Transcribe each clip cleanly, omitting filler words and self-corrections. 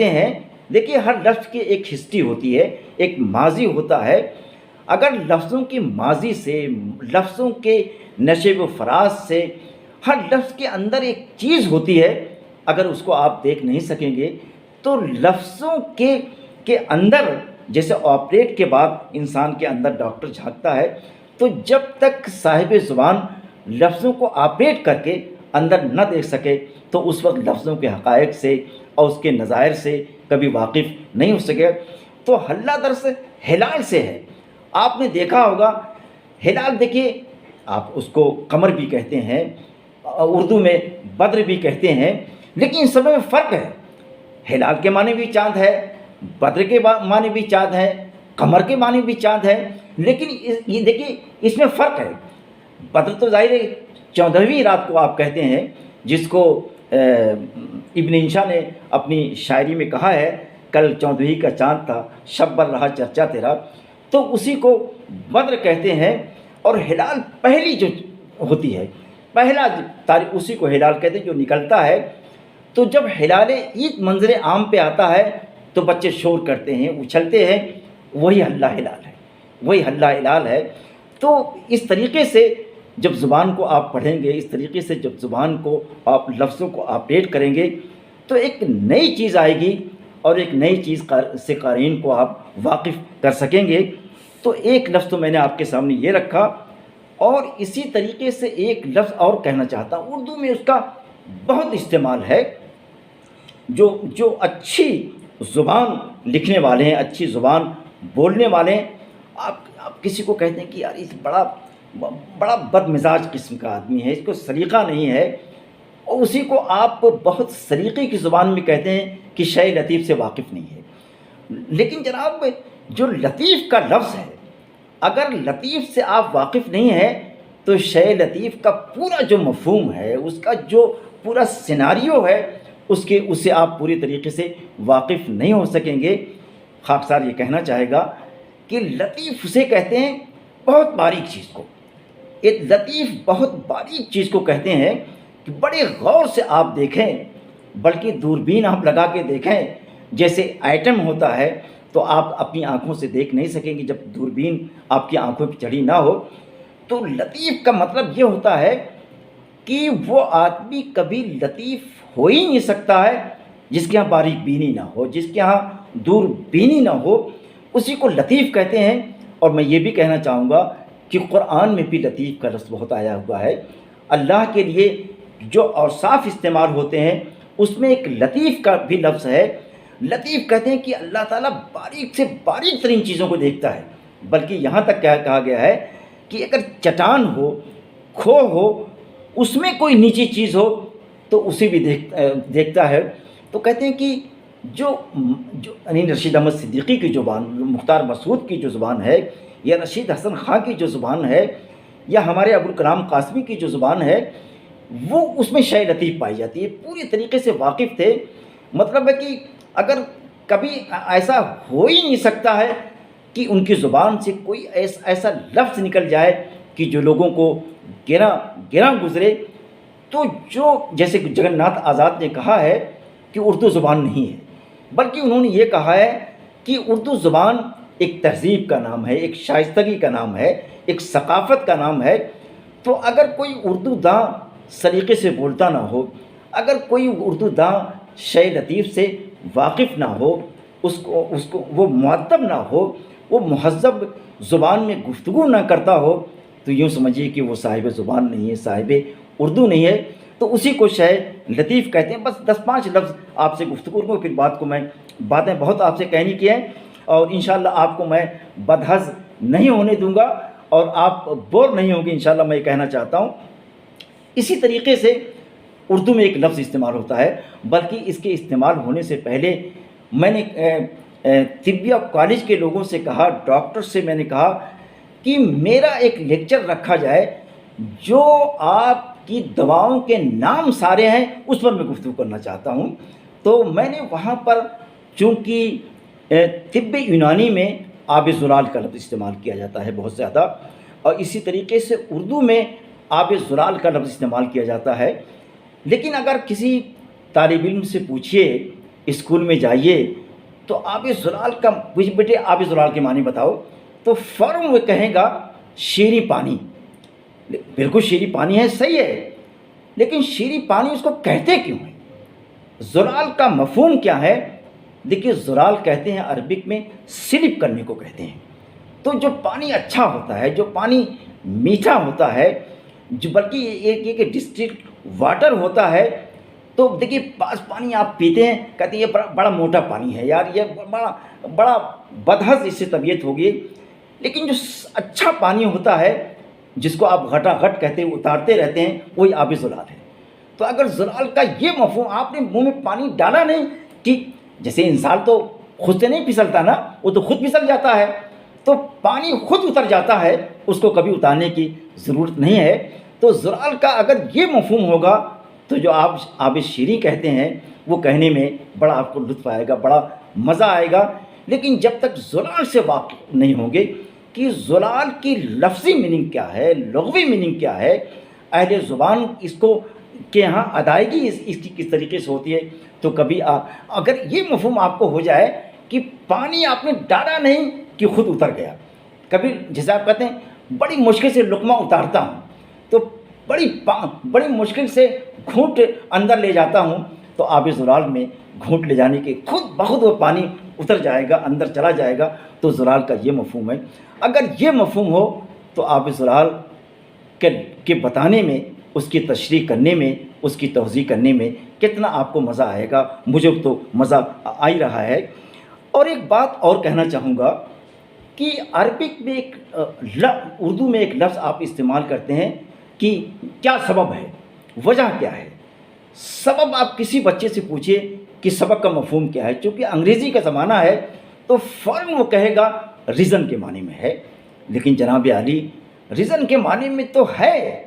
ہیں دیکھیے ہر لفظ کی ایک ہسٹری ہوتی ہے، ایک ماضی ہوتا ہے۔ اگر لفظوں کی ماضی سے، لفظوں کے نشیب و فراز سے، ہر لفظ کے اندر ایک چیز ہوتی ہے، اگر اس کو آپ دیکھ نہیں سکیں گے تو لفظوں کے اندر، جیسے آپریٹ کے بعد انسان کے اندر ڈاکٹر جھانکتا ہے، تو جب تک صاحب زبان لفظوں کو آپریٹ کر کے اندر نہ دیکھ سکے تو اس وقت لفظوں کے حقائق سے اور اس کے نظائر سے کبھی واقف نہیں ہو سکے۔ تو حلہ درس ہلال سے ہے۔ آپ نے دیکھا ہوگا ہلال، دیکھیے آپ اس کو قمر بھی کہتے ہیں، اردو میں بدر بھی کہتے ہیں، لیکن اس سب میں فرق ہے۔ ہلال کے معنی بھی چاند ہے، بدر کے معنی بھی چاند ہے، قمر کے معنی بھی چاند ہے، لیکن یہ دیکھیے اس میں فرق ہے۔ بدر تو ظاہر ہے 14ویں رات کو آپ کہتے ہیں، جس کو ابن انشا نے اپنی شاعری میں کہا ہے، کل 14ویں کا چاند تھا، شب بر رہا چرچا تیرا، تو اسی کو بدر کہتے ہیں۔ اور ہلال پہلی جو ہوتی ہے، پہلا تاریخ، اسی کو ہلال کہتے ہیں جو نکلتا ہے۔ تو جب ہلال عید منظر عام پہ آتا ہے تو بچے شور کرتے ہیں، اچھلتے ہیں، وہی حلہ ہلال ہے، وہی حلہ ہلال ہے۔ تو اس طریقے سے جب زبان کو آپ پڑھیں گے، اس طریقے سے جب زبان کو آپ لفظوں کو آپریٹ کریں گے تو ایک نئی چیز آئے گی، اور ایک نئی چیز سے قارئین کو آپ واقف کر سکیں گے۔ تو ایک لفظ تو میں نے آپ کے سامنے یہ رکھا، اور اسی طریقے سے ایک لفظ اور کہنا چاہتا ہوں، اردو میں اس کا بہت استعمال ہے۔ جو اچھی زبان لکھنے والے ہیں، اچھی زبان بولنے والے ہیں، آپ کسی کو کہتے ہیں کہ یار اس بڑا بد مزاج قسم کا آدمی ہے، اس کو سلیقہ نہیں ہے، اور اسی کو آپ بہت سلیقے کی زبان میں کہتے ہیں کہ شے لطیف سے واقف نہیں ہے۔ لیکن جناب جو لطیف کا لفظ ہے، اگر لطیف سے آپ واقف نہیں ہیں تو شے لطیف کا پورا جو مفہوم ہے، اس کا جو پورا سیناریو ہے، اس سے آپ پوری طریقے سے واقف نہیں ہو سکیں گے۔ خاکسار یہ کہنا چاہے گا کہ لطیف اسے کہتے ہیں بہت باریک چیز کو، ایک لطیف بہت باریک چیز کو کہتے ہیں کہ بڑے غور سے آپ دیکھیں، بلکہ دوربین آپ لگا کے دیکھیں، جیسے ایٹم ہوتا ہے تو آپ اپنی آنکھوں سے دیکھ نہیں سکیں گے جب دوربین آپ کی آنکھوں پہ چڑھی نہ ہو۔ تو لطیف کا مطلب یہ ہوتا ہے کہ وہ آدمی کبھی لطیف ہو ہی نہیں سکتا ہے جس کے ہاں باریک بینی نہ ہو، جس کے ہاں دور بینی نہ ہو، اسی کو لطیف کہتے ہیں۔ اور میں یہ بھی کہنا چاہوں گا کہ قرآن میں بھی لطیف کا لفظ بہت آیا ہوا ہے۔ اللہ کے لیے جو اوصاف استعمال ہوتے ہیں اس میں ایک لطیف کا بھی لفظ ہے۔ لطیف کہتے ہیں کہ اللہ تعالیٰ باریک سے باریک ترین چیزوں کو دیکھتا ہے، بلکہ یہاں تک کہا گیا ہے کہ اگر چٹان ہو، کھو ہو، اس میں کوئی نیچی چیز ہو تو اسے بھی دیکھتا ہے۔ تو کہتے ہیں کہ جو رشید احمد صدیقی کی زبان، مختار مسعود کی جو زبان ہے، یا رشید حسن خان کی جو زبان ہے، یا ہمارے ابوالکلام قاسمی کی جو زبان ہے، وہ اس میں شے لطیف پائی جاتی ہے، پوری طریقے سے واقف تھے۔ مطلب ہے کہ اگر کبھی ایسا ہو ہی نہیں سکتا ہے کہ ان کی زبان سے کوئی ایسا لفظ نکل جائے کہ جو لوگوں کو گراں گزرے۔ تو جو جیسے جگن ناتھ آزاد نے کہا ہے کہ اردو زبان نہیں ہے، بلکہ انہوں نے یہ کہا ہے کہ اردو زبان ایک تہذیب کا نام ہے، ایک شائستگی کا نام ہے، ایک ثقافت کا نام ہے۔ تو اگر کوئی اردو داں سلیقے سے بولتا نہ ہو، اگر کوئی اردو داں شے لطیف سے واقف نہ ہو، اس کو وہ مؤدب نہ ہو، وہ مہذب زبان میں گفتگو نہ کرتا ہو، تو یوں سمجھیے کہ وہ صاحب زبان نہیں ہے، صاحب اردو نہیں ہے۔ تو اسی کو شے لطیف کہتے ہیں۔ بس 10-5 لفظ آپ سے گفتگو کروں، پھر باتیں بہت آپ سے کہنی کی ہیں، اور انشاءاللہ آپ کو میں بدحض نہیں ہونے دوں گا اور آپ بور نہیں ہوں گے، انشاءاللہ میں یہ کہنا چاہتا ہوں۔ اسی طریقے سے اردو میں ایک لفظ استعمال ہوتا ہے، بلکہ اس کے استعمال ہونے سے پہلے میں نے طبیہ کالج کے لوگوں سے کہا، ڈاکٹر سے میں نے کہا کہ میرا ایک لیکچر رکھا جائے جو آپ کی دواؤں کے نام سارے ہیں اس پر میں گفتگو کرنا چاہتا ہوں۔ تو میں نے وہاں پر، چونکہ طب یونانی میں آب زلال کا لفظ استعمال کیا جاتا ہے بہت زیادہ، اور اسی طریقے سے اردو میں آب زلال کا لفظ استعمال کیا جاتا ہے۔ لیکن اگر کسی طالب علم سے پوچھیے اسکول میں جائیے تو آب زلال کا پوچھ بیٹے آب زلال کے معنی بتاؤ، تو فوراً وہ کہے گا شیریں پانی۔ بالکل شیریں پانی ہے، صحیح ہے، لیکن شیریں پانی اس کو کہتے کیوں ہیں؟ زلال کا مفہوم کیا ہے؟ دیکھیے زلال کہتے ہیں عربک میں سلپ کرنے کو کہتے ہیں۔ تو جو پانی اچھا ہوتا ہے، جو پانی میٹھا ہوتا ہے، جو بلکہ ایک ڈسٹلڈ واٹر ہوتا ہے، تو دیکھیے بعض پانی آپ پیتے ہیں کہتے ہیں یہ بڑا موٹا پانی ہے یار، یہ بڑا بدہض اس سے طبیعت ہوگی، لیکن جو اچھا پانی ہوتا ہے جس کو آپ گھٹا گھٹ کہتے ہیں اتارتے رہتے ہیں، وہی آب زلال ہے۔ تو اگر زلال کا یہ مفہوم آپ نے منہ میں پانی ڈالا نہیں کہ جیسے انسان تو خود سے نہیں پھسلتا نا، وہ تو خود پھسل جاتا ہے، تو پانی خود اتر جاتا ہے، اس کو کبھی اتارنے کی ضرورت نہیں ہے۔ تو زلال کا اگر یہ مفہوم ہوگا تو جو آپ آب شیریں کہتے ہیں وہ کہنے میں بڑا آپ کو لطف آئے گا، بڑا مزہ آئے گا۔ لیکن جب تک زلال سے واقف نہیں ہوں گے کہ زلال کی لفظی میننگ کیا ہے، لغوی میننگ کیا ہے، اہل زبان اس کو کہ ہاں ادائیگی اس کی کس طریقے سے ہوتی ہے، تو کبھی اگر یہ مفہوم آپ کو ہو جائے کہ پانی آپ نے ڈالا نہیں کہ خود اتر گیا، کبھی جیسے آپ کہتے ہیں بڑی مشکل سے لقمہ اتارتا ہوں تو بڑی مشکل سے گھونٹ اندر لے جاتا ہوں، تو آب زلال میں گھونٹ لے جانے کے خود بخود وہ پانی اتر جائے گا، اندر چلا جائے گا۔ تو زلال کا یہ مفہوم ہے۔ اگر یہ مفہوم ہو تو آب زلال کے بتانے میں، اس کی تشریح کرنے میں، اس کی توضیح کرنے میں کتنا آپ کو مزہ آئے گا، مجھے تو مزہ آ ہی رہا ہے۔ اور ایک بات اور کہنا چاہوں گا کہ عربک میں اردو میں ایک لفظ آپ استعمال کرتے ہیں کہ کیا سبب ہے، وجہ کیا ہے۔ سبب آپ کسی بچے سے پوچھئے کہ سبب کا مفہوم کیا ہے، چونکہ انگریزی کا زمانہ ہے تو فوراً وہ کہے گا ریزن کے معنی میں ہے، لیکن جناب عالی ریزن کے معنی میں تو ہے،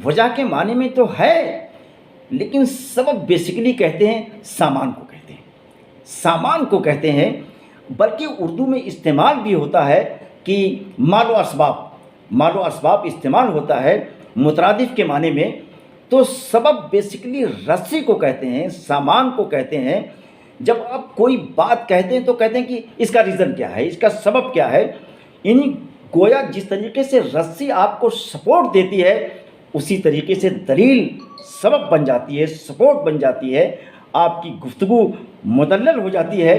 وجہ کے معنی میں تو ہے، لیکن سبب بیسیکلی کہتے ہیں سامان کو کہتے ہیں، سامان کو کہتے ہیں۔ بلکہ اردو میں استعمال بھی ہوتا ہے کہ مال و اسباب استعمال ہوتا ہے مترادف کے معنی میں۔ تو سبب بیسیکلی رسی کو کہتے ہیں، سامان کو کہتے ہیں۔ جب آپ کوئی بات کہتے ہیں تو کہتے ہیں کہ اس کا ریزن کیا ہے، اس کا سبب کیا ہے، یعنی گویا جس طریقے سے رسی آپ کو سپورٹ دیتی ہے اسی طریقے سے دلیل سبب بن جاتی ہے، سپورٹ بن جاتی ہے، آپ کی گفتگو مدلل ہو جاتی ہے۔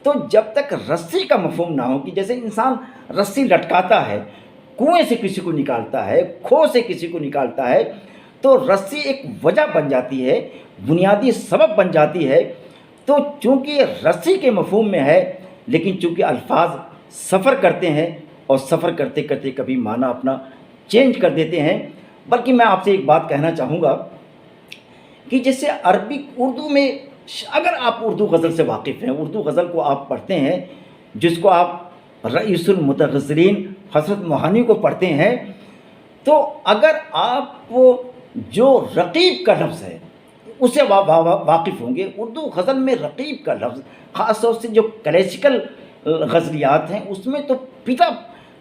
تو جب تک رسی کا مفہوم نہ ہو کہ جیسے انسان رسی لٹکاتا ہے، کنویں سے کسی کو نکالتا ہے، کھو سے کسی کو نکالتا ہے، تو رسی ایک وجہ بن جاتی ہے، بنیادی سبب بن جاتی ہے۔ تو چونکہ رسی کے مفہوم میں ہے، لیکن چونکہ الفاظ سفر کرتے ہیں اور سفر کرتے کرتے کبھی معنی اپنا چینج کر دیتے ہیں۔ بلکہ میں آپ سے ایک بات کہنا چاہوں گا کہ جیسے عربک اردو میں اگر آپ اردو غزل سے واقف ہیں، اردو غزل کو آپ پڑھتے ہیں، جس کو آپ رئیس المتغزلین حضرت موہانی کو پڑھتے ہیں، تو اگر آپ وہ جو رقیب کا لفظ ہے اس سے واقف ہوں گے، اردو غزل میں رقیب کا لفظ خاص طور سے جو کلاسیکل غزلیات ہیں اس میں تو پیتا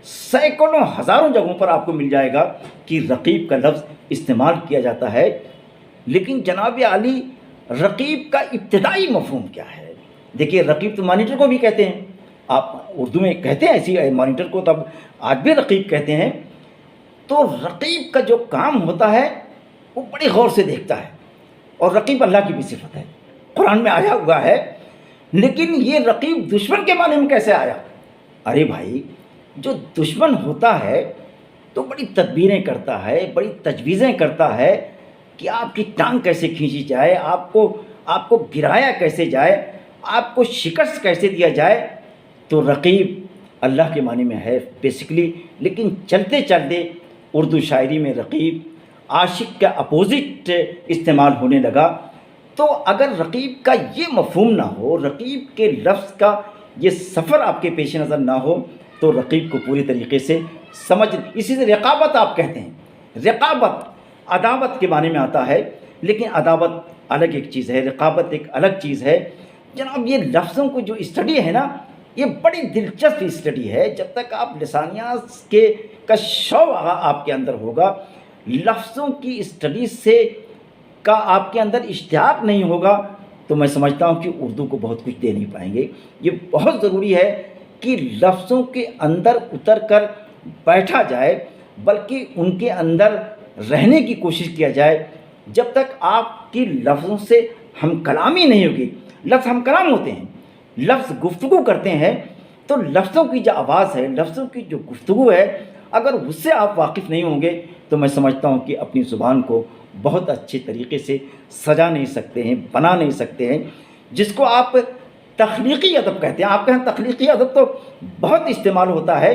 سینکڑوں ہزاروں جگہوں پر آپ کو مل جائے گا کہ رقیب کا لفظ استعمال کیا جاتا ہے۔ لیکن جناب عالی رقیب کا ابتدائی مفہوم کیا ہے؟ دیکھیے رقیب تو مانیٹر کو بھی کہتے ہیں، آپ اردو میں کہتے ہیں ایسی مانیٹر کو، تب آج بھی رقیب کہتے ہیں۔ تو رقیب کا جو کام ہوتا ہے وہ بڑی غور سے دیکھتا ہے، اور رقیب اللہ کی بھی صفت ہے، قرآن میں آیا ہوا ہے۔ لیکن یہ رقیب دشمن کے معنی میں کیسے آیا؟ ارے بھائی، جو دشمن ہوتا ہے تو بڑی تدبیریں کرتا ہے، بڑی تجویزیں کرتا ہے کہ آپ کی ٹانگ کیسے کھینچی جائے، آپ کو گرایا کیسے جائے، آپ کو شکست کیسے دیا جائے۔ تو رقیب اللہ کے معنی میں ہے بیسیکلی، لیکن چلتے چلتے اردو شاعری میں رقیب عاشق کا اپوزٹ استعمال ہونے لگا۔ تو اگر رقیب کا یہ مفہوم نہ ہو، رقیب کے لفظ کا یہ سفر آپ کے پیش نظر نہ ہو، تو رقیب کو پوری طریقے سے اسی سے رقابت آپ کہتے ہیں۔ رقابت عداوت کے معنی میں آتا ہے، لیکن عداوت الگ ایک چیز ہے، رقابت ایک الگ چیز ہے۔ جناب یہ لفظوں کو جو اسٹڈی ہے نا، یہ بڑی دلچسپ اسٹڈی ہے۔ جب تک آپ لسانیات کا شوق آپ کے اندر ہوگا، لفظوں کی اسٹڈی سے کا آپ کے اندر اشتیاق نہیں ہوگا، تو میں سمجھتا ہوں کہ اردو کو بہت کچھ دے نہیں پائیں گے۔ یہ بہت ضروری ہے کہ لفظوں کے اندر اتر کر بیٹھا جائے، بلکہ ان کے اندر رہنے کی کوشش کیا جائے۔ جب تک آپ کی لفظوں سے ہم کلامی نہیں ہوگی، لفظ ہم کلام ہوتے ہیں، لفظ گفتگو کرتے ہیں، تو لفظوں کی جو آواز ہے، لفظوں کی جو گفتگو ہے، اگر اس سے آپ واقف نہیں ہوں گے تو میں سمجھتا ہوں کہ اپنی زبان کو بہت اچھے طریقے سے سجا نہیں سکتے ہیں، بنا نہیں سکتے ہیں، جس کو آپ تخلیقی ادب کہتے ہیں۔ آپ کہیں تخلیقی ادب تو بہت استعمال ہوتا ہے،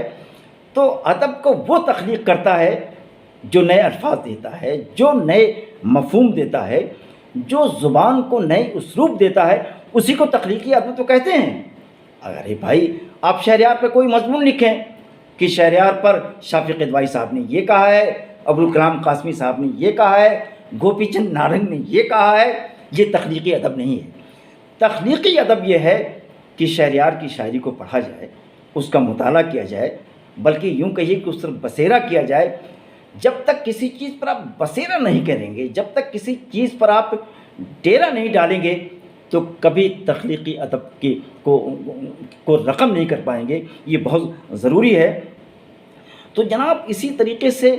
تو ادب کو وہ تخلیق کرتا ہے جو نئے الفاظ دیتا ہے، جو نئے مفہوم دیتا ہے، جو زبان کو نئے اسلوب دیتا ہے، اسی کو تخلیقی ادب تو کہتے ہیں۔ ارے بھائی، آپ شہریار پہ کوئی مضمون لکھیں کہ شہریار پر شفیق ادوائی صاحب نے یہ کہا ہے، ابوالکلام قاسمی صاحب نے یہ کہا ہے، گوپی چند نارنگ نے یہ کہا ہے، یہ تخلیقی ادب نہیں ہے۔ تخلیقی ادب یہ ہے کہ شہریار کی شاعری کو پڑھا جائے، اس کا مطالعہ کیا جائے، بلکہ یوں کہیے کہ اس پر بصیرہ کیا جائے۔ جب تک کسی چیز پر آپ بصیرہ نہیں کریں گے، جب تک کسی چیز پر آپ ڈیرا نہیں ڈالیں گے، تو کبھی تخلیقی ادب کو رقم نہیں کر پائیں گے۔ یہ بہت ضروری ہے۔ تو جناب، اسی طریقے سے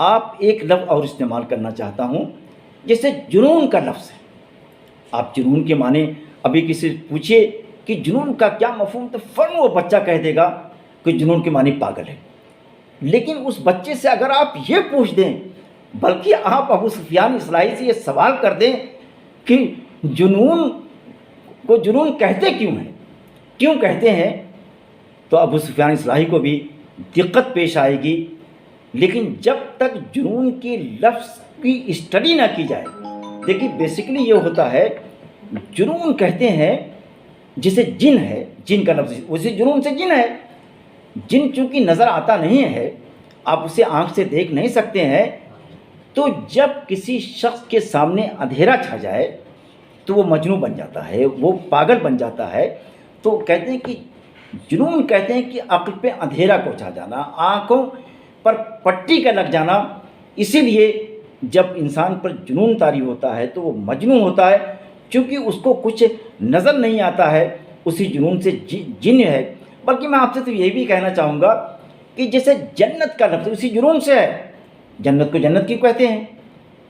آپ ایک لفظ اور استعمال کرنا چاہتا ہوں، جیسے جنون کا لفظ ہے۔ آپ جنون کے معنی ابھی کسی سے پوچھئے کہ جنون کا کیا مفہوم، تو فوراً وہ بچہ کہہ دے گا کہ جنون کے معنی پاگل ہے۔ لیکن اس بچے سے اگر آپ یہ پوچھ دیں، بلکہ آپ ابو سفیان اصلاحی سے یہ سوال کر دیں کہ جنون کو جنون کہتے کیوں کہتے ہیں، تو ابو سفیان اصلاحی کو بھی دقت پیش آئے گی۔ لیکن جب تک جنون کی لفظ کی اسٹڈی نہ کی جائے، دیکھیے بیسیکلی یہ ہوتا ہے، جنون کہتے ہیں جسے جن ہے، جن کا لفظ اسی جنون سے جن ہے۔ جن چونکہ نظر آتا نہیں ہے، آپ اسے آنکھ سے دیکھ نہیں سکتے ہیں، تو جب کسی شخص کے سامنے اندھیرا چھا جائے تو وہ مجنون بن جاتا ہے، وہ پاگل بن جاتا ہے۔ تو کہتے ہیں کہ جنون کہتے ہیں کہ عقل پہ اندھیرا کو چھا جانا، آنکھوں پر پٹی کا لگ جانا۔ اسی لیے جب انسان پر جنون طاری ہوتا ہے تو وہ مجنون ہوتا ہے، چونکہ اس کو کچھ نظر نہیں آتا ہے، اسی جنون سے جن ہے۔ بلکہ میں آپ سے تو یہ بھی کہنا چاہوں گا کہ جیسے جنت کا لفظ اسی جنون سے ہے، جنت کو جنت کیوں کہتے ہیں؟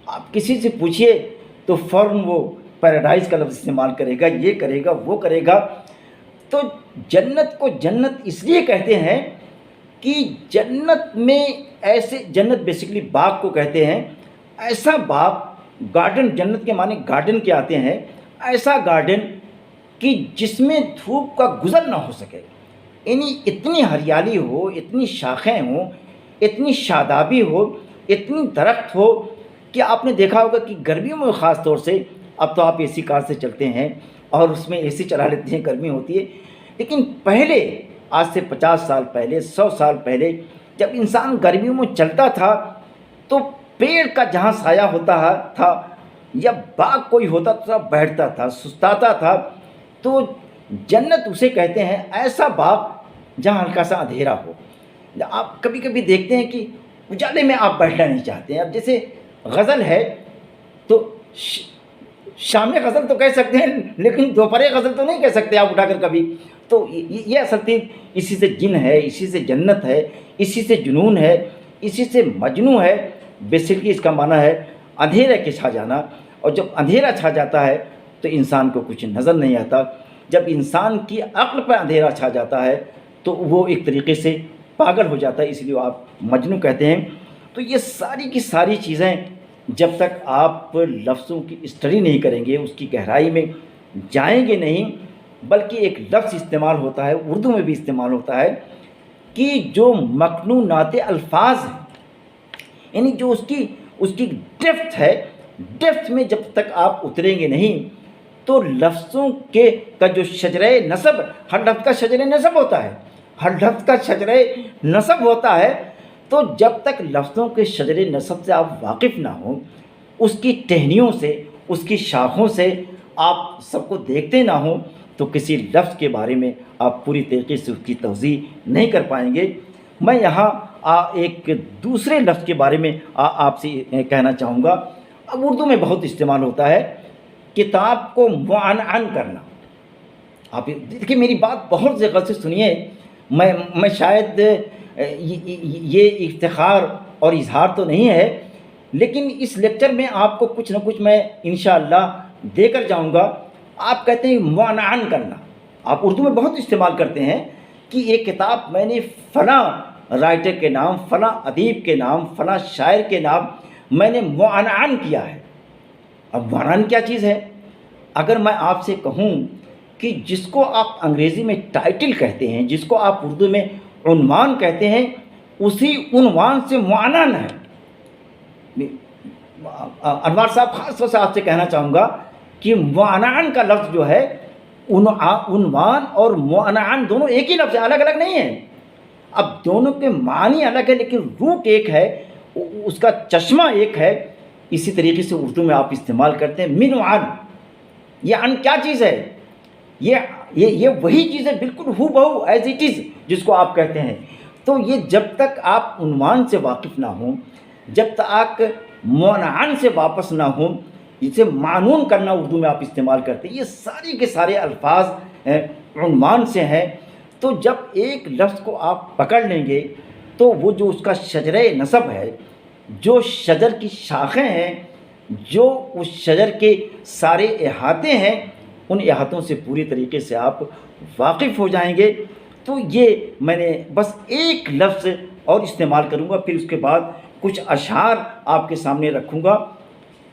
آپ کسی سے پوچھئے تو فوراً وہ پیراڈائز کا لفظ استعمال کرے گا، یہ کرے گا، وہ کرے گا۔ تو جنت کو جنت اس لیے کہتے ہیں کہ جنت میں ایسے، جنت بیسیکلی باغ کو کہتے ہیں، ایسا باغ، گارڈن، جنت کے معنی گارڈن کے آتے ہیں، ایسا گارڈن کہ جس میں دھوپ کا گزر نہ ہو سکے، یعنی اتنی ہریالی ہو، اتنی شاخیں ہوں، اتنی شادابی ہو، اتنی درخت ہو کہ آپ نے دیکھا ہوگا کہ گرمیوں میں خاص طور سے، اب تو آپ اے سی کار سے چلتے ہیں اور اس میں اے سی چلا لیتے ہیں، گرمی ہوتی ہے، لیکن پہلے، آج سے 50 سال پہلے، 100 سال پہلے، جب انسان گرمیوں میں چلتا تھا تو پیڑ کا جہاں سایہ ہوتا تھا یا باغ کوئی ہوتا تھا، بیٹھتا تھا، سستاتا تھا۔ تو جنت اسے کہتے ہیں، ایسا باغ جہاں ہلکا سا اندھیرا ہو۔ آپ کبھی کبھی دیکھتے ہیں کہ اجالے میں آپ بیٹھنا نہیں چاہتے ہیں۔ اب جیسے غزل ہے تو شام غزل تو کہہ سکتے ہیں، لیکن دوپہر غزل تو نہیں کہہ سکتے آپ اٹھا کر کبھی۔ تو یہ اصل چیز، اسی سے جن ہے، اسی سے جنت ہے، اسی سے جنون ہے، اسی سے مجنون ہے۔ بیسیکلی اس کا معنی ہے اندھیرے کے چھا جانا، اور جب اندھیرا چھا جاتا ہے تو انسان کو کچھ نظر نہیں آتا۔ جب انسان کی عقل پر اندھیرا چھا جاتا ہے تو وہ ایک طریقے سے پاگل ہو جاتا ہے، اس لیے آپ مجنون کہتے ہیں۔ تو یہ ساری کی ساری چیزیں جب تک آپ لفظوں کی اسٹڈی نہیں کریں گے، اس کی گہرائی میں جائیں گے نہیں، بلکہ ایک لفظ استعمال ہوتا ہے، اردو میں بھی استعمال ہوتا ہے، کہ جو مکنونات الفاظ ہیں، یعنی جو اس کی ڈیپتھ ہے، ڈیپتھ میں جب تک آپ اتریں گے نہیں تو لفظوں کا جو شجرہ نسب، ہر لفظ کا شجرہ نسب ہوتا ہے، ہر لفظ کا شجرہ نسب ہوتا ہے۔ تو جب تک لفظوں کے شجر نسب سے آپ واقف نہ ہوں، اس کی ٹہنیوں سے، اس کی شاخوں سے آپ سب کو دیکھتے نہ ہوں، تو کسی لفظ کے بارے میں آپ پوری طریقے سے اس کی توضیح نہیں کر پائیں گے۔ میں یہاں ایک دوسرے لفظ کے بارے میں آپ سے کہنا چاہوں گا، اب اردو میں بہت استعمال ہوتا ہے، کتاب کو معنعن کرنا. آپ دیکھیے میری بات بہت غور سے سنیے. میں شاید یہ افتخار اور اظہار تو نہیں ہے، لیکن اس لیکچر میں آپ کو کچھ نہ کچھ میں انشاءاللہ دے کر جاؤں گا. آپ کہتے ہیں معنعن کرنا، آپ اردو میں بہت استعمال کرتے ہیں کہ یہ کتاب میں نے فلاں رائٹر کے نام، فلاں ادیب کے نام، فلاں شاعر کے نام میں نے معنعن کیا ہے. اب معنعن کیا چیز ہے؟ اگر میں آپ سے کہوں کہ جس کو آپ انگریزی میں ٹائٹل کہتے ہیں، جس کو آپ اردو میں عنوان کہتے ہیں، اسی عنوان سے معنعن ہے. انوار صاحب خاص طور سے آپ سے کہنا چاہوں گا کہ معنعن کا لفظ جو ہے، عنوان اور معنعن دونوں ایک ہی لفظ ہے، الگ الگ نہیں ہیں. اب دونوں کے معنی الگ ہے لیکن روح ایک ہے، اس کا چشمہ ایک ہے. اسی طریقے سے اردو میں آپ استعمال کرتے ہیں من و عن. یہ عن کیا چیز ہے؟ یہ وہی چیز ہے بالکل ہو بہو ایز اٹ از جس کو آپ کہتے ہیں. تو یہ جب تک آپ عنوان سے واقف نہ ہوں، جب تک معنعن سے واپس نہ ہوں، جسے معنون کرنا اردو میں آپ استعمال کرتے ہیں، یہ سارے کے سارے الفاظ عنوان سے ہیں. تو جب ایک لفظ کو آپ پکڑ لیں گے تو وہ جو اس کا شجرہ نسب ہے، جو شجر کی شاخیں ہیں، جو اس شجر کے سارے احاطے ہیں، ان احاطوں سے پوری طریقے سے آپ واقف ہو جائیں گے. تو یہ میں نے بس ایک لفظ اور استعمال کروں گا، پھر اس کے بعد کچھ اشعار آپ کے سامنے رکھوں گا.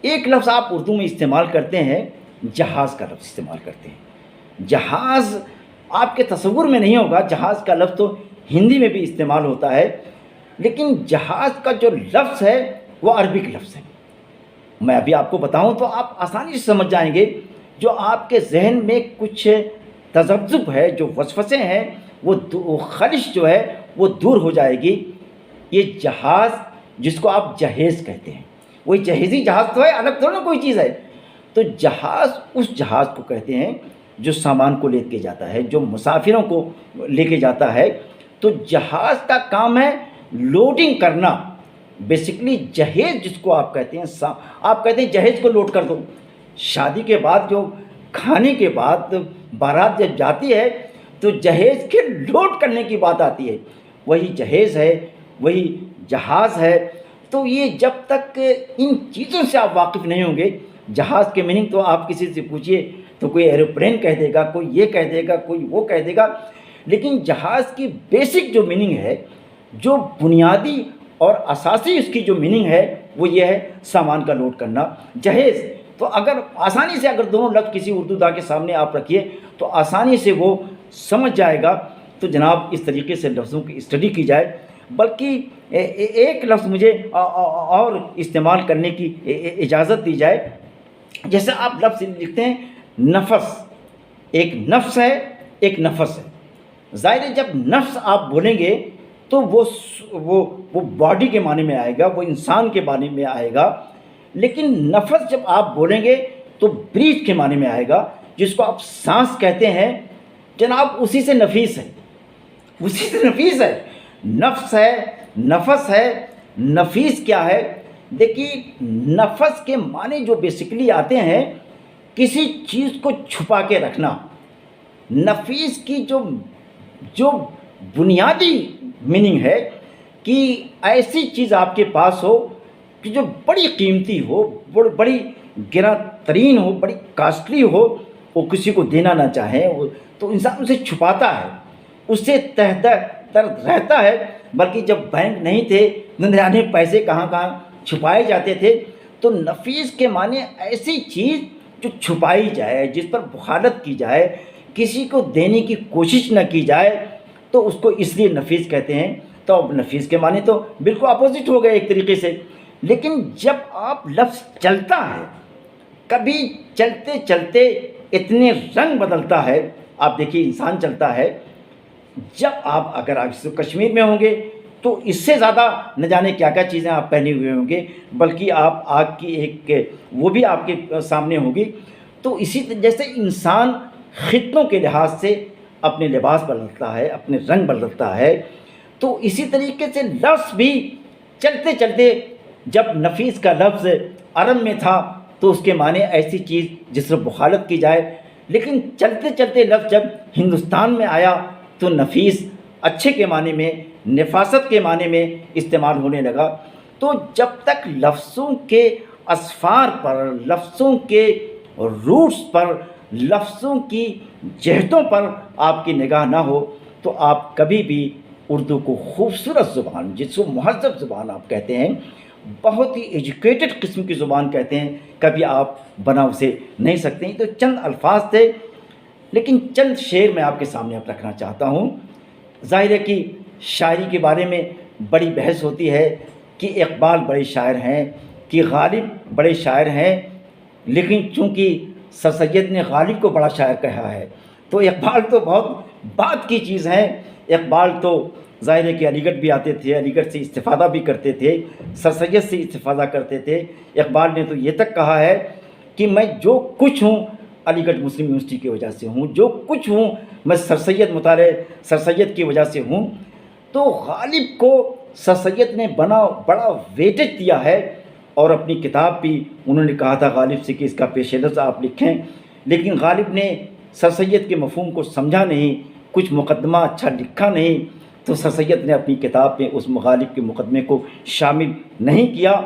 ایک لفظ آپ اردو میں استعمال کرتے ہیں، جہاز کا لفظ استعمال کرتے ہیں. جہاز آپ کے تصور میں نہیں ہوگا، جہاز کا لفظ تو ہندی میں بھی استعمال ہوتا ہے، لیکن جہاز کا جو لفظ ہے وہ عربک لفظ ہے. میں ابھی آپ کو بتاؤں تو آپ آسانی سے سمجھ جائیں گے. جو آپ کے ذہن میں کچھ تذبذب ہے، جو وسوسے ہیں، وہ خلش جو ہے وہ دور ہو جائے گی. یہ جہاز جس کو آپ جہیز کہتے ہیں، وہی جہیزی جہاز تو ہے، الگ تھوڑا نا کوئی چیز ہے. تو جہاز اس جہاز کو کہتے ہیں جو سامان کو لے کے جاتا ہے، جو مسافروں کو لے کے جاتا ہے. تو جہاز کا کام ہے لوڈنگ کرنا. بیسیکلی جہیز جس کو آپ کہتے ہیں، آپ کہتے ہیں جہیز کو لوڈ کر دو. شادی کے بعد جو کھانے کے بعد بارات جب جاتی ہے تو جہیز کے لوڈ کرنے کی بات آتی ہے. وہی جہیز ہے، وہی جہاز ہے. تو یہ جب تک ان چیزوں سے آپ واقف نہیں ہوں گے، جہاز کے میننگ تو آپ کسی سے پوچھیے تو کوئی ایروپلین کہہ دے گا، کوئی یہ کہہ دے گا، کوئی وہ کہہ دے گا. لیکن جہاز کی بیسک جو میننگ ہے، جو بنیادی اور اساسی اس کی جو میننگ ہے، وہ یہ ہے سامان کا لوڈ کرنا. جہیز تو اگر آسانی سے اگر دونوں لفظ کسی اردو داں کے سامنے آپ رکھیے تو آسانی سے وہ سمجھ جائے گا. تو جناب اس طریقے سے لفظوں کی اسٹڈی کی جائے. بلکہ ایک لفظ مجھے اور استعمال کرنے کی اجازت دی جائے. جیسے آپ لفظ لکھتے ہیں نفس. ایک نفس ہے، ایک نفس ہے. ظاہر ہے جب نفس آپ بولیں گے تو وہ باڈی کے معنی میں آئے گا، وہ انسان کے معنی میں آئے گا. لیکن نفس جب آپ بولیں گے تو بریتھ کے معنی میں آئے گا، جس کو آپ سانس کہتے ہیں. جناب اسی سے نفیس ہے، اسی سے نفیس ہے. نفس ہے، نفس ہے. نفیس کیا ہے؟ دیکھیے نفس کے معنی جو بیسیکلی آتے ہیں کسی چیز کو چھپا کے رکھنا. نفیس کی جو بنیادی میننگ ہے کہ ایسی چیز آپ کے پاس ہو کہ جو بڑی قیمتی ہو، بڑی گراں ترین ہو، بڑی کاسٹلی ہو، وہ کسی کو دینا نہ چاہے تو انسان اسے چھپاتا ہے، اس سے تحت درد رہتا ہے. بلکہ جب بینک نہیں تھے، ننیانے پیسے کہاں کہاں چھپائے جاتے تھے. تو نفیس کے معنی ایسی چیز جو چھپائی جائے، جس پر بخالت کی جائے، کسی کو دینے کی کوشش نہ کی جائے، تو اس کو اس لیے نفیس کہتے ہیں. تو اب نفیس کے معنی تو بالکل اپوزٹ ہو گئے ایک طریقے سے. لیکن جب آپ لفظ چلتا ہے، کبھی چلتے چلتے اتنے رنگ بدلتا ہے. آپ دیکھیے انسان چلتا ہے، جب اگر آپ کشمیر میں ہوں گے تو اس سے زیادہ نہ جانے کیا کیا چیزیں آپ پہنے ہوئے ہوں گے، بلکہ آپ آگ کی ایک وہ بھی آپ کے سامنے ہوگی. تو اسی جیسے انسان خطوں کے لحاظ سے اپنے لباس بدلتا ہے، اپنے رنگ بدلتا ہے، تو اسی طریقے سے لفظ بھی چلتے چلتے، جب نفیس کا لفظ عرب میں تھا تو اس کے معنی ایسی چیز جس سے بخالت کی جائے، لیکن چلتے چلتے لفظ جب ہندوستان میں آیا تو نفیس اچھے کے معنی میں، نفاست کے معنی میں استعمال ہونے لگا۔ تو جب تک لفظوں کے اسفار پر، لفظوں کے روٹس پر، لفظوں کی جہتوں پر آپ کی نگاہ نہ ہو تو آپ کبھی بھی اردو کو خوبصورت زبان، جس کو مہذب زبان آپ کہتے ہیں، بہت ہی ایجوکیٹڈ قسم کی زبان کہتے ہیں، کبھی آپ بنا اسے نہیں سکتے ہیں۔ تو چند الفاظ تھے، لیکن چند شعر میں آپ کے سامنے اب رکھنا چاہتا ہوں۔ ظاہر ہے کہ شاعری کے بارے میں بڑی بحث ہوتی ہے کہ اقبال بڑے شاعر ہیں، کہ غالب بڑے شاعر ہیں، لیکن چونکہ سر سید نے غالب کو بڑا شاعر کہا ہے تو اقبال تو بہت بات کی چیز ہے۔ اقبال تو ظاہر ہے کہ علی گڑھ بھی آتے تھے، علی گڑھ سے استفادہ بھی کرتے تھے، سر سید سے استفادہ کرتے تھے۔ اقبال نے تو یہ تک کہا ہے کہ میں جو کچھ ہوں علی گڑھ مسلم یونیورسٹی کی وجہ سے ہوں، جو کچھ ہوں میں سر سید مطالعے سر سید کی وجہ سے ہوں۔ تو غالب کو سر سید نے بڑا ویٹیج دیا ہے، اور اپنی کتاب بھی انہوں نے کہا تھا غالب سے کہ اس کا پیش لفظ آپ لکھیں، لیکن غالب نے سر سید کے مفہوم کو سمجھا نہیں، کچھ مقدمہ اچھا لکھا نہیں، تو سر سید نے اپنی کتاب میں اس غالب کے مقدمے کو شامل نہیں کیا۔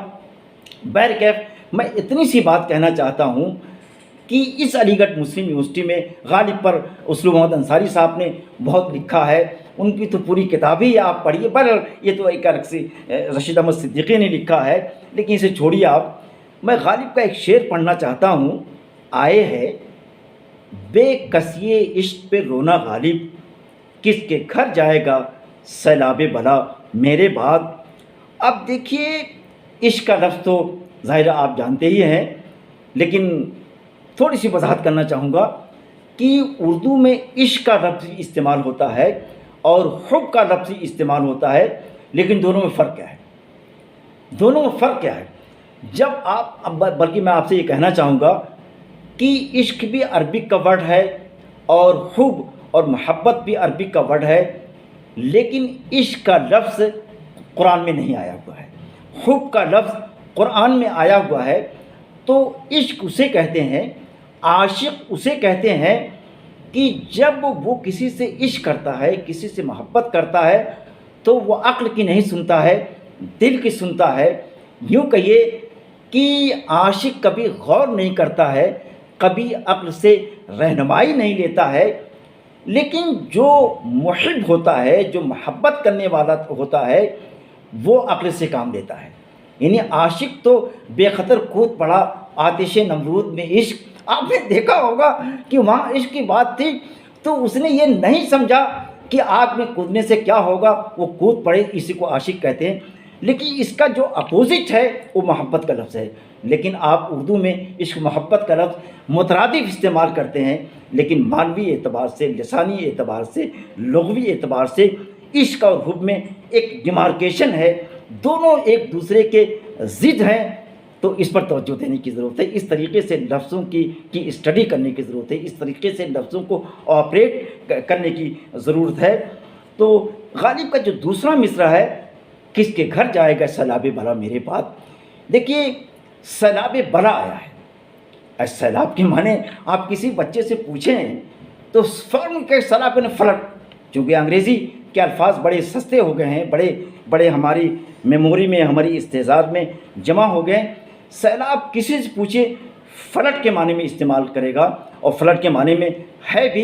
بہرکیف میں اتنی سی بات کہنا چاہتا ہوں کہ اس علی گڑھ مسلم یونیورسٹی میں غالب پر اسلو محمد انصاری صاحب نے بہت لکھا ہے، ان کی تو پوری کتاب ہی آپ پڑھیے۔ بہرحال یہ تو ایک الگ سے رشید احمد صدیقی نے لکھا ہے، لیکن اسے چھوڑیے آپ۔ میں غالب کا ایک شعر پڑھنا چاہتا ہوں۔ آئے ہے بے کسی عشق پہ رونا غالب، کس کے گھر جائے گا سیلاب بلا میرے بعد۔ اب دیکھیے عشق کا لفظ تو ظاہر آپ جانتے ہی ہیں، لیکن تھوڑی سی وضاحت کرنا چاہوں گا کہ اردو میں عشق کا لفظ استعمال ہوتا ہے اور حب کا لفظ استعمال ہوتا ہے، لیکن دونوں میں فرق کیا ہے؟ دونوں میں فرق کیا ہے؟ جب آپ بلکہ میں آپ سے یہ کہنا چاہوں گا کہ عشق بھی عربک کا ورڈ ہے اور حب اور محبت بھی عربک کا ورڈ ہے، لیکن عشق کا لفظ قرآن میں نہیں آیا ہوا ہے، حب کا لفظ قرآن میں آیا ہوا ہے۔ تو عشق اسے کہتے ہیں، عاشق اسے کہتے ہیں کہ جب وہ کسی سے عشق کرتا ہے، کسی سے محبت کرتا ہے تو وہ عقل کی نہیں سنتا ہے، دل کی سنتا ہے۔ یوں کہیے کہ عاشق کبھی غور نہیں کرتا ہے، کبھی عقل سے رہنمائی نہیں لیتا ہے، لیکن جو محب ہوتا ہے، جو محبت کرنے والا ہوتا ہے، وہ عقل سے کام لیتا ہے۔ یعنی عاشق تو بے خطر کود پڑا آتش نمرود میں عشق۔ آپ نے دیکھا ہوگا کہ وہاں عشق کی بات تھی تو اس نے یہ نہیں سمجھا کہ آگ میں کودنے سے کیا ہوگا، وہ کود پڑے، اسی کو عاشق کہتے ہیں۔ لیکن اس کا جو اپوزٹ ہے وہ محبت کا لفظ ہے، لیکن آپ اردو میں عشق محبت کا لفظ مترادف استعمال کرتے ہیں، لیکن مانوی اعتبار سے، لسانی اعتبار سے، لغوی اعتبار سے عشق اور حب میں ایک ڈیمارکیشن ہے، دونوں ایک دوسرے کے ضد ہیں۔ تو اس پر توجہ دینے کی ضرورت ہے، اس طریقے سے لفظوں کی اسٹڈی کرنے کی ضرورت ہے، اس طریقے سے لفظوں کو آپریٹ کرنے کی ضرورت ہے۔ تو غالب کا جو دوسرا مصرع ہے، کس کے گھر جائے گا سیلاب بلا میرے بعد، دیکھیے سیلاب بلا آیا ہے۔ سیلاب کے معنی آپ کسی بچے سے پوچھیں تو فوراً کے سیلاب نے فلٹ، چونکہ انگریزی کے الفاظ بڑے سستے ہو گئے ہیں، بڑے ہماری میموری میں، ہماری استعداد میں جمع ہو گئے۔ سیلاب کسی سے پوچھے فلٹ کے معنی میں استعمال کرے گا، اور فلٹ کے معنی میں ہے بھی،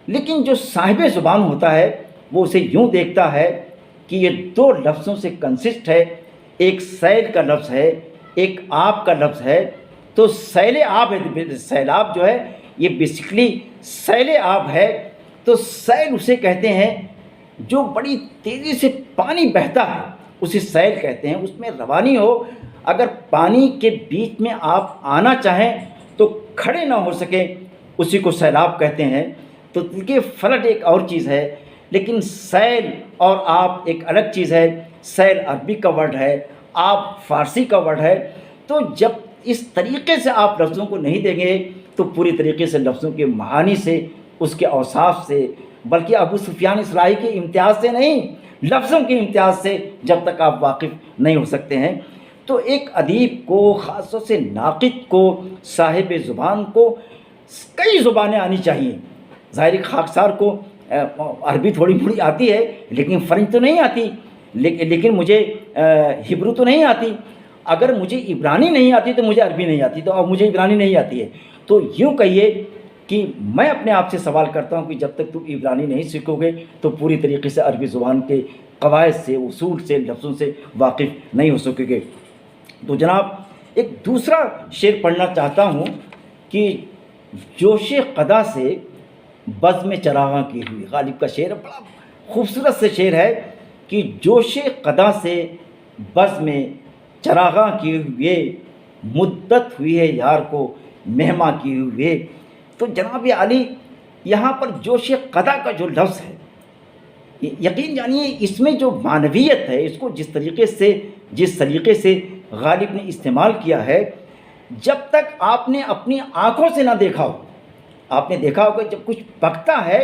لیکن جو صاحب زبان ہوتا ہے وہ اسے یوں دیکھتا ہے کہ یہ دو لفظوں سے کنسسٹ ہے، ایک سیل کا لفظ ہے، ایک آب کا لفظ ہے۔ تو سیل آب ہے، سیلاب جو ہے یہ بیسکلی سیل آب ہے۔ تو سیل اسے کہتے ہیں جو بڑی تیزی سے پانی بہتا ہے، اسے سیل کہتے ہیں، اس میں روانی ہو، اگر پانی کے بیچ میں آپ آنا چاہیں تو کھڑے نہ ہو سکیں، اسی کو سیلاب کہتے ہیں۔ تو دیکھیے فلٹ ایک اور چیز ہے، لیکن سیل اور آب ایک الگ چیز ہے۔ سیل عربی کا ورڈ ہے، آب فارسی کا ورڈ ہے۔ تو جب اس طریقے سے آپ لفظوں کو نہیں دیں گے تو پوری طریقے سے لفظوں کے معانی سے، اس کے اوصاف سے، بلکہ ابو سفیان اسرائیلی کے امتیاز سے نہیں، لفظوں کے امتیاز سے جب تک آپ واقف نہیں ہو سکتے ہیں۔ تو ایک ادیب کو، خاص طور سے ناقد کو، صاحب زبان کو کئی زبانیں آنی چاہیے. ظاہر خاکسار کو عربی تھوڑی بڑی آتی ہے، لیکن فرنچ تو نہیں آتی، لیکن مجھے ہبرو تو نہیں آتی. اگر مجھے عبرانی نہیں آتی تو مجھے عربی نہیں آتی، تو اب مجھے عبرانی نہیں آتی ہے. تو یوں کہیے کہ میں اپنے آپ سے سوال کرتا ہوں کہ جب تک تم عبرانی نہیں سیکھو گے تو پوری طریقے سے عربی زبان کے قواعد سے، اصول سے، لفظوں سے واقف نہیں ہو سکو گے. تو جناب ایک دوسرا شعر پڑھنا چاہتا ہوں کہ جوش قدا سے بزم چراغاں کی ہوئی. غالب کا شعر بڑا خوبصورت سے شعر ہے کہ جوش قدا سے بزم چراغاں کی ہوئے، مدت ہوئی ہے یار کو مہما کی ہوئے. تو جناب عالی یہاں پر جوش قدا کا جو لفظ ہے، یقین جانیے اس میں جو معنویت ہے، اس کو جس طریقے سے غالب نے استعمال کیا ہے، جب تک آپ نے اپنی آنکھوں سے نہ دیکھا ہو. آپ نے دیکھا ہوگا جب کچھ پکتا ہے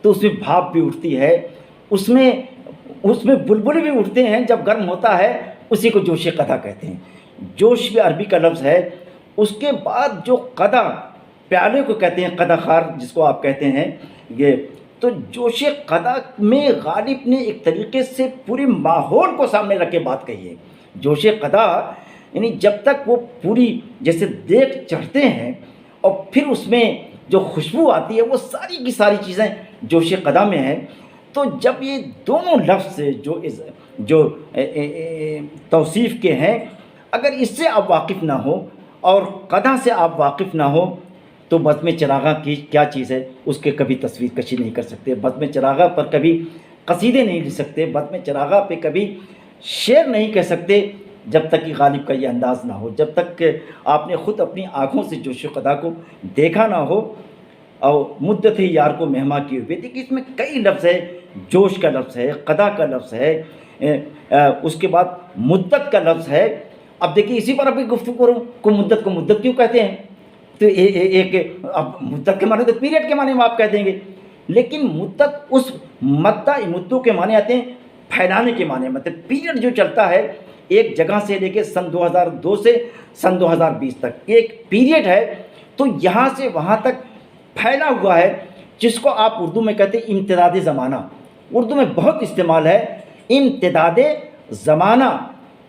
تو اس میں بھاپ بھی اٹھتی ہے، اس میں بلبلے بھی اٹھتے ہیں. جب گرم ہوتا ہے اسی کو جوش قدا کہتے ہیں. جوش بھی عربی کا لفظ ہے. اس کے بعد جو قدا، پیالے کو کہتے ہیں، قدا خار جس کو آپ کہتے ہیں یہ. تو جوش قدا میں غالب نے ایک طریقے سے پورے ماحول کو سامنے رکھ کے بات کہی ہے. جوش قدا یعنی جب تک وہ پوری جیسے دیگ چڑھتے ہیں اور پھر اس میں جو خوشبو آتی ہے، وہ ساری کی ساری چیزیں جوش قدا میں ہیں. تو جب یہ دونوں لفظ جو توصیف کے ہیں، اگر اس سے آپ واقف نہ ہو اور قدا سے آپ واقف نہ ہو تو بزم چراغاں کی کیا چیز ہے اس کے کبھی تصویر کشی نہیں کر سکتے. بزم چراغاں پر کبھی قصیدے نہیں لکھ سکتے. بزم چراغاں پہ کبھی شعر نہیں کہہ سکتے جب تک کہ غالب کا یہ انداز نہ ہو، جب تک کہ آپ نے خود اپنی آنکھوں سے جوش قدا کو دیکھا نہ ہو. اور مدت ہے یار کو مہما کی ہوئی. دیکھیے اس میں کئی لفظ ہے. جوش کا لفظ ہے، قدا کا لفظ ہے، اس کے بعد مدت کا لفظ ہے. اب دیکھیے اسی پر ابھی گفتگو کروں کو مدت کیوں کہتے ہیں؟ تو ایک اب مدت کے معنی تو پیریڈ کے معنی میں آپ کہہ دیں گے، لیکن مدت اس مدوں کے معنی آتے ہیں پھیلانے کے معنی. مطلب پیریڈ جو چلتا ہے ایک جگہ سے لے کے سن 2002 سے سن 2020 تک ایک پیریڈ ہے. تو یہاں سے وہاں تک پھیلا ہوا ہے، جس کو آپ اردو میں کہتے ہیں امتداد زمانہ. اردو میں بہت استعمال ہے امتداد زمانہ.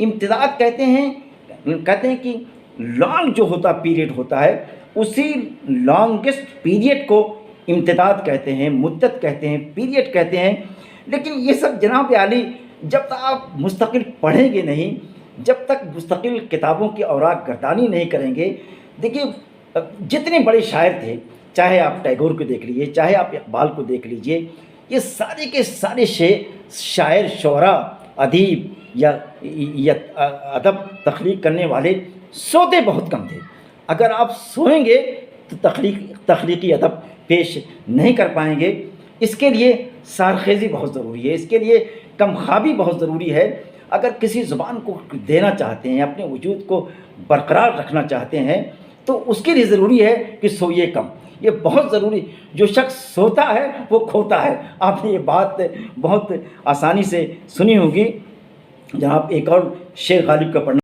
امتداد کہتے ہیں کہ لانگ جو ہوتا پیریڈ ہوتا ہے، اسی لانگسٹ پیریڈ کو امتداد کہتے ہیں، مدت کہتے ہیں، پیریڈ کہتے ہیں. لیکن یہ سب جناب عالی جب تک آپ مستقل پڑھیں گے نہیں، جب تک مستقل کتابوں کی اوراق گردانی نہیں کریں گے. دیکھیے جتنے بڑے شاعر تھے، چاہے آپ ٹیگور کو دیکھ لیجیے، چاہے آپ اقبال کو دیکھ لیجیے، یہ سارے کے سارے شاعر، شعراء، ادیب یا ادب تخلیق کرنے والے سوتے بہت کم تھے. اگر آپ سوئیں گے تو تخلیقی ادب پیش نہیں کر پائیں گے. اس کے لیے سارخیزی بہت ضروری ہے، اس کے لیے کم خوابی بہت ضروری ہے. اگر کسی زبان کو دینا چاہتے ہیں، اپنے وجود کو برقرار رکھنا چاہتے ہیں، تو اس کے لیے ضروری ہے کہ سوئیے کم. یہ بہت ضروری. جو شخص سوتا ہے وہ کھوتا ہے. آپ نے یہ بات بہت آسانی سے سنی ہوگی. جہاں ایک اور شعر غالب کا پڑھنا